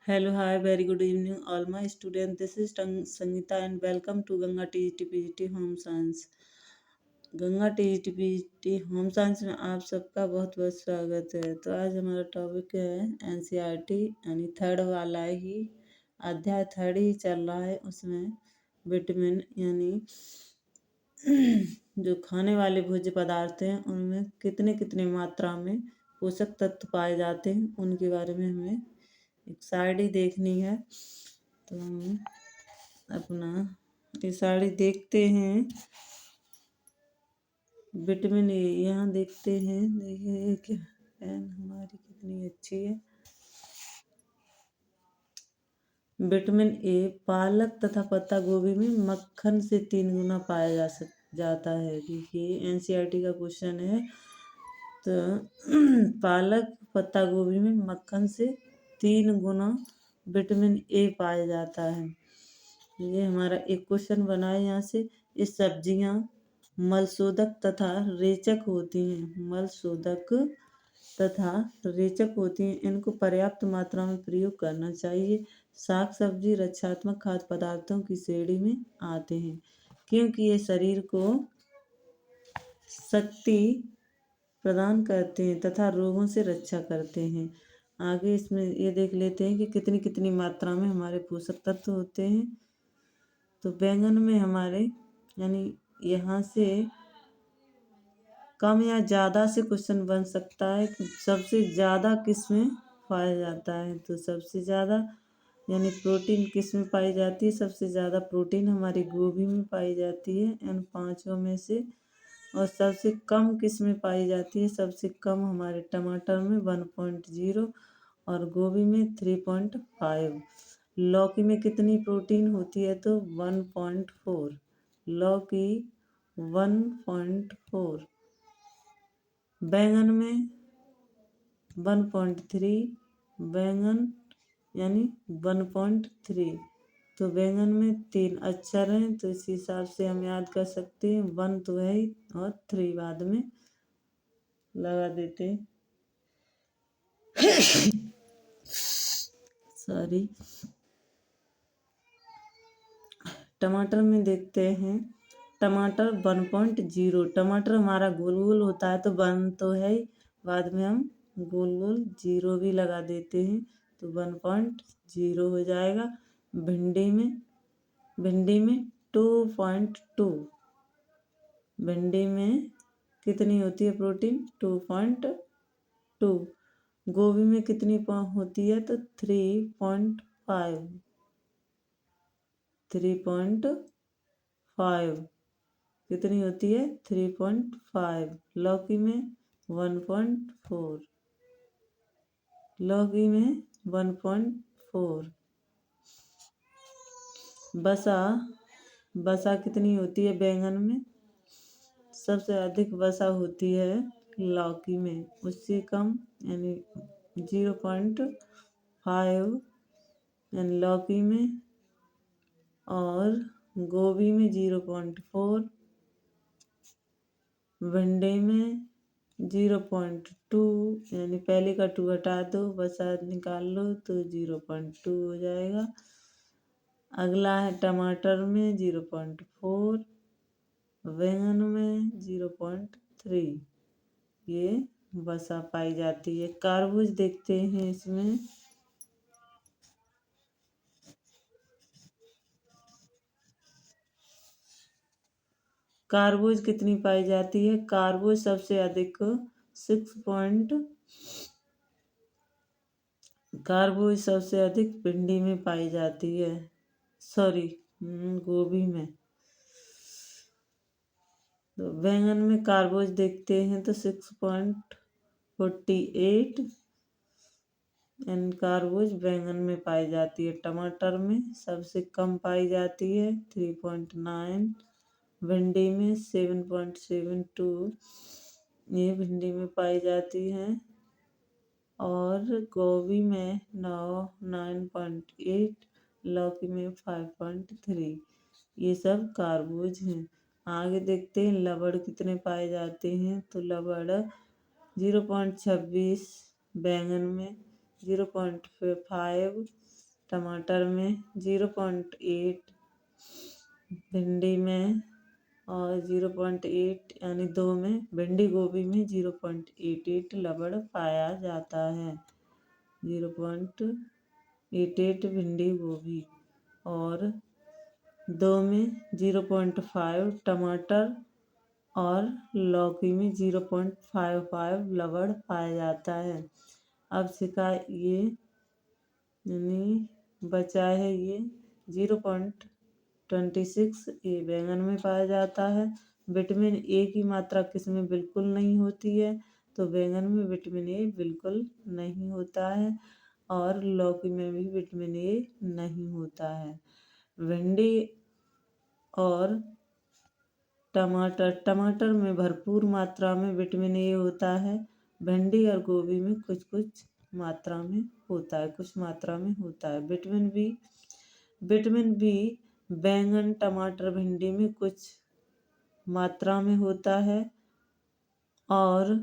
Hello, hi, very good evening, all my students. This is Sangeeta and welcome to Ganga TGTPGT Home Science. Ganga TGTPGT home science में आप सबका बहुत बहुत स्वागत है। तो आज हमारा टॉपिक है एनसीईआरटी यानी थर्ड वाला ही अध्याय थर्ड ही चल रहा है। उसमें विटामिन यानी जो खाने वाले भोज्य पदार्थ हैं उनमें कितने कितने मात्रा में पोषक तत्व पाए जाते हैं उनके बारे में हमें एक साड़ी देखनी है। तो हम अपना ये साड़ी देखते हैं। विटामिन ए यहाँ देखते हैं। देखिए क्या पेन हमारी कितनी अच्छी है। विटामिन ए पालक तथा पत्ता गोभी में मक्खन से 3 गुना पाया जाता है। देखिए एनसीईआरटी का क्वेश्चन है। तो पालक पत्ता गोभी में मक्खन से 3 गुना विटामिन ए पाया जाता है। ये हमारा एक क्वेश्चन बना है यहाँ से। ये सब्जियाँ मलशोधक तथा रेचक होती हैं। मलशोधक तथा रेचक होती हैं। इनको पर्याप्त मात्रा में प्रयोग करना चाहिए। साग सब्जी रक्षात्मक खाद्य पदार्थों की श्रेणी में आते हैं क्योंकि ये शरीर को शक्ति प्रदान करते हैं तथा रोगों से रक्षा करते हैं। आगे इसमें ये देख लेते हैं कि कितनी कितनी मात्रा में हमारे पोषक तत्व होते हैं। तो बैंगन में हमारे यानी यहाँ से कम या ज़्यादा से क्वेश्चन बन सकता है कि सबसे ज़्यादा किस में पाया जाता है। तो सबसे ज़्यादा यानी प्रोटीन किस में पाई जाती है। सबसे ज़्यादा प्रोटीन हमारी गोभी में पाई जाती है इन पाँचों में से। और सबसे कम किस में पाई जाती है। सबसे कम हमारे टमाटर में 1.0 और गोभी में 3.5। लौकी में कितनी प्रोटीन होती है तो 1.4। लौकी 1.4। बैंगन में 1.3। बैंगन यानी 1.3। तो बैंगन में 3 अक्षर हैं तो इस हिसाब से हम याद कर सकते हैं। 1 तो है ही और 3 बाद में लगा देते हैं। सॉरी। टमाटर में देखते हैं। टमाटर 1.0। टमाटर हमारा गोल गोल होता है तो 1 तो है ही, बाद में हम गोल गोल 0 भी लगा देते हैं तो 1.0 हो जाएगा। भिंडी में 2.2। भिंडी में कितनी होती है प्रोटीन 2.2। गोभी में कितनी होती है तो 3.5। 3.5 कितनी होती है 3.5। लौकी में 1.4। लौकी में 1.4। बसा कितनी होती है बैंगन में। सबसे अधिक वसा होती है लौकी में, उससे कम यानी 0.5 यानी लौकी में। और गोभी में 0.4। भिंडी में 0.2 यानी पहले का 2 हटा दो, वसा निकाल लो तो 0.2 हो जाएगा। अगला है टमाटर में 0.4। बैंगन में 0.3। ये वसा पाई जाती है। तरबूज देखते हैं इसमें। तरबूज कितनी पाई जाती है। तरबूज सबसे अधिक 6 तरबूज सबसे अधिक भिंडी में पाई जाती है। सॉरी, गोभी में। तो बैंगन में तरबूज देखते हैं तो 6.48 यानी तरबूज बैंगन में पाई जाती है। टमाटर में सबसे कम पाई जाती है 3.9। भिंडी में 7.72 ये भिंडी में पाई जाती है। और गोभी में 9.8। लौकी में 5.3। ये सब तरबूज हैं। आगे देखते हैं लवड़ कितने पाए जाते हैं। तो लवड़ 0.26। बैंगन में 0.5। टमाटर में 0.8, भिंडी में और 0.8 यानी 2 में, भिंडी गोभी में 0.88 लवण पाया जाता है। 0.88 भिंडी गोभी और 2 में 0.5 टमाटर और लौकी में 0.55 लवण पाया जाता है। अब सिका ये यानी बचा है ये 0.26 ये बैंगन में पाया जाता है। विटामिन ए की मात्रा किसमें बिल्कुल नहीं होती है, तो बैंगन में विटामिन ए बिल्कुल नहीं होता है और लौकी में भी विटामिन ए नहीं होता है। भिंडी और टमाटर में भरपूर मात्रा में विटामिन ए होता है। भिंडी और गोभी में कुछ कुछ मात्रा में होता है, कुछ मात्रा में होता है। विटामिन बी बैंगन, टमाटर, भिंडी में कुछ मात्रा में होता है और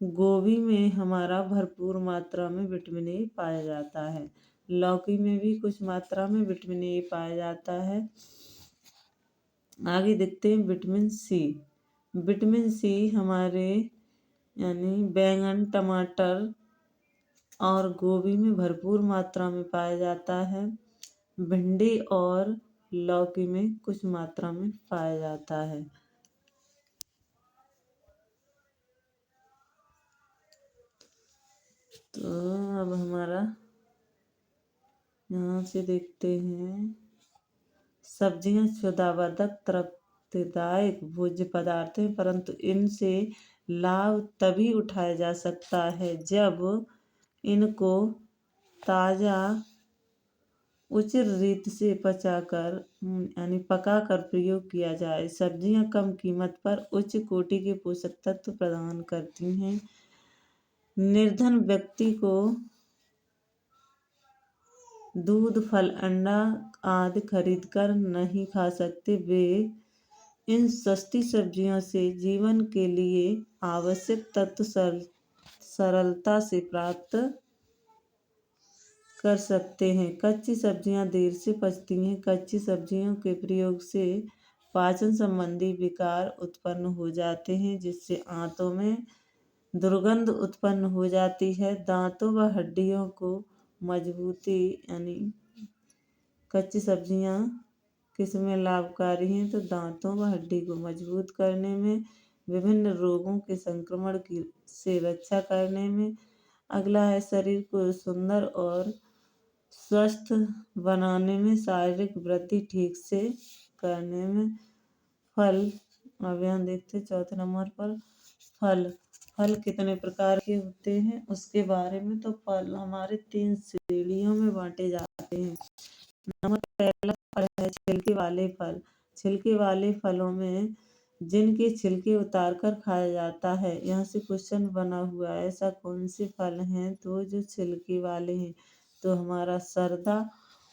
गोभी में हमारा भरपूर मात्रा में विटामिन ए पाया जाता है। लौकी में भी कुछ मात्रा में विटामिन ए पाया जाता है। आगे देखते हैं विटामिन सी। विटामिन सी हमारे यानी बैंगन, टमाटर और गोभी में भरपूर मात्रा में पाया जाता है। भिंडी और लौकी में कुछ मात्रा में पाया जाता है। तो अब हमारा यहाँ से देखते हैं, सब्जियां क्षुधावर्धक, तृप्तिदायक भोज्य पदार्थ हैं, परंतु इनसे लाभ तभी उठाया जा सकता है जब इनको ताज़ा उचित रीत से पकाकर प्रयोग किया जाए। सब्जियां कम कीमत पर उच्च कोटि के पोषक तत्व प्रदान करती हैं। निर्धन व्यक्ति को दूध, फल, अंडा आदि खरीदकर नहीं खा सकते, वे इन सस्ती सब्जियों से जीवन के लिए आवश्यक तत्व सरलता से प्राप्त कर सकते हैं। कच्ची सब्जियां देर से पचती हैं। कच्ची सब्जियों के प्रयोग से पाचन संबंधी विकार उत्पन्न हो जाते हैं, जिससे आंतों में दुर्गंध उत्पन्न हो जाती है। दांतों व हड्डियों को मजबूती यानी कच्ची सब्जियां किसमें लाभकारी हैं, तो दांतों व हड्डी को मजबूत करने में, विभिन्न रोगों के संक्रमण की से रक्षा करने में। अगला है शरीर को सुंदर और स्वस्थ बनाने में, शारीरिक वृद्धि ठीक से करने में। फल, अब यहाँ देखते हैं चौथे नंबर पर फल कितने प्रकार के होते हैं उसके बारे में। तो फल हमारे 3 श्रेणियों में बांटे जाते हैं। नंबर पहला फल है छिलके वाले फल। छिलके वाले फलों में जिनके छिलके उतारकर खाया जाता है। यहाँ से क्वेश्चन बना हुआ है, ऐसा कौन से फल हैं तो जो छिलके वाले हैं, तो हमारा सरदा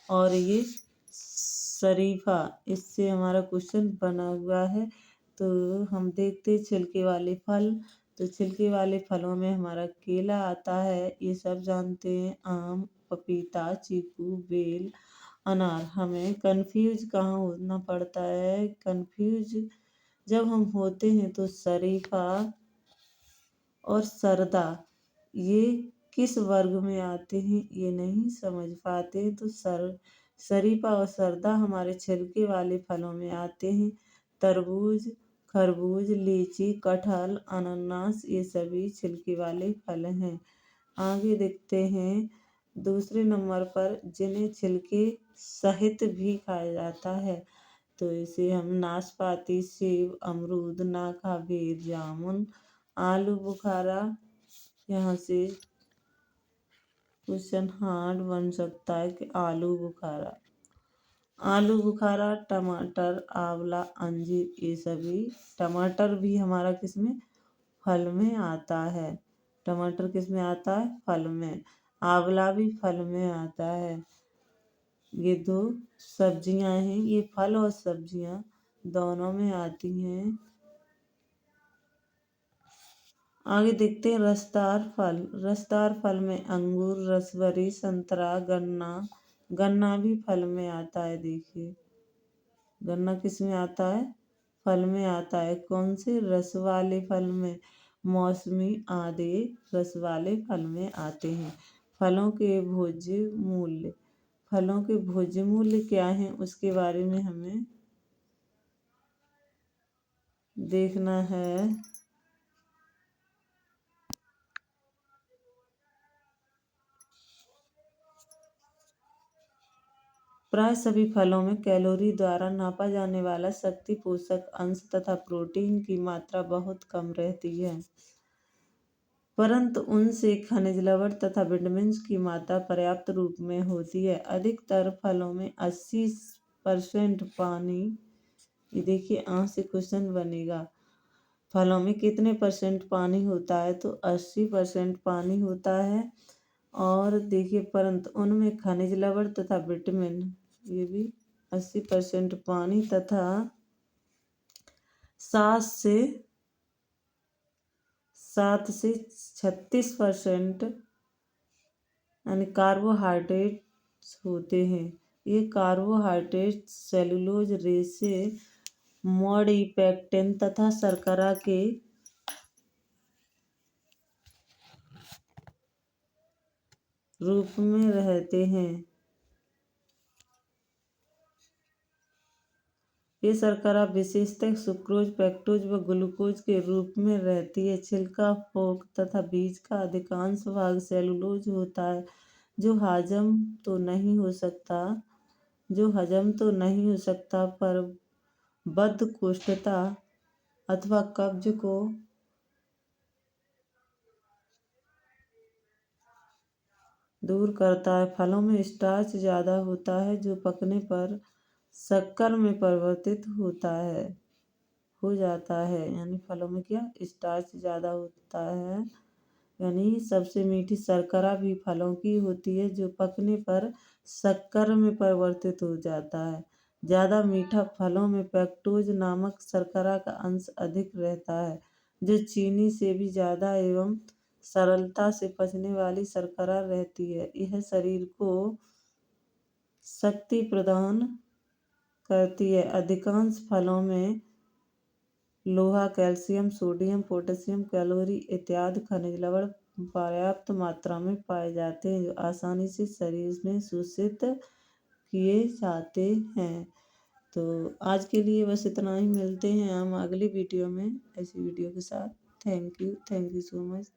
और ये शरीफा, इससे हमारा क्वेश्चन बना हुआ है। तो हम देखते छिलके वाले फल। तो छिलके वाले फलों में हमारा केला आता है, ये सब जानते हैं। आम, पपीता, चीकू, बेल, अनार। हमें कंफ्यूज कहाँ होना पड़ता है, कंफ्यूज जब हम होते हैं तो शरीफा और सरदा ये किस वर्ग में आते हैं ये नहीं समझ पाते। तो शरीफा और सरदा हमारे छिलके वाले फलों में आते हैं। तरबूज, खरबूज, लीची, कटहल, अनानास ये सभी छिलके वाले फल हैं। आगे देखते हैं दूसरे नंबर पर जिन्हें छिलके सहित भी खाया जाता है, तो इसे हम नाशपाती, सेब, अमरूद, नाखा, बेर, जामुन, आलू बुखारा। यहाँ से क्वेश्चन हार्ड बन सकता है कि आलू बुखारा, टमाटर, आंवला, अंजीर ये सभी। टमाटर भी हमारा किसमें फल में आता है। टमाटर किस में आता है, फल में। आंवला भी फल में आता है। ये 2 सब्जियां हैं, ये फल और सब्जियां दोनों में आती हैं। आगे देखते हैं रसदार फल। रसदार फल में अंगूर, रसबेरी, संतरा, गन्ना, गन्ना भी फल में आता है। देखिए गन्ना किस में आता है, फल में आता है। कौन से, रस वाले फल में, मौसमी आदि रस वाले फल में आते हैं। फलों के भोज्य मूल्य, फलों के भोज्य मूल्य क्या है उसके बारे में हमें देखना है। प्राय सभी फलों में कैलोरी द्वारा नापा जाने वाला शक्ति पोषक अंश तथा प्रोटीन की मात्रा बहुत कम रहती है, परंतु उनसे खनिज लवण तथा विटामिन की मात्रा पर्याप्त रूप में होती है। अधिकतर फलों में 80% पानी, ये देखिए से क्वेश्चन बनेगा, फलों में कितने परसेंट पानी होता है, तो 80% पानी होता है। और देखिए परंतु उनमें खनिज लवण तथा विटामिन, ये भी 80% पानी तथा 7 से 36% यानी कार्बोहाइड्रेट्स होते हैं। ये कार्बोहाइड्रेट सेलुलोज रेशे मोडिपेक्टिन तथा शर्करा के रूप में रहते हैं। ये शर्करा विशेषतः सुक्रोज, पेक्टोज व ग्लूकोज के रूप में रहती है। छिलका, फोक तथा बीज का अधिकांश भाग सेलुलोज होता है, जो हजम तो नहीं हो सकता पर बद्धकोष्ठता अथवा कब्ज को दूर करता है। फलों में स्टार्च ज़्यादा होता है, जो पकने पर शक्कर में परिवर्तित हो जाता है। यानी फलों में क्या, स्टार्च ज़्यादा होता है। यानी सबसे मीठी शर्करा भी फलों की होती है, जो पकने पर शक्कर में परिवर्तित हो जाता है। ज़्यादा मीठा फलों में पेक्टोज नामक शर्करा का अंश अधिक रहता है, जो चीनी से भी ज़्यादा एवं सरलता से पचने वाली शर्करा रहती है। यह शरीर को शक्ति प्रदान करती है। अधिकांश फलों में लोहा, कैल्शियम, सोडियम, पोटेशियम, कैलोरी इत्यादि खनिज लवण पर्याप्त मात्रा में पाए जाते हैं, जो आसानी से शरीर में शोषित किए जाते हैं। तो आज के लिए बस इतना ही। मिलते हैं हम अगली वीडियो में ऐसी वीडियो के साथ। Thank you so much.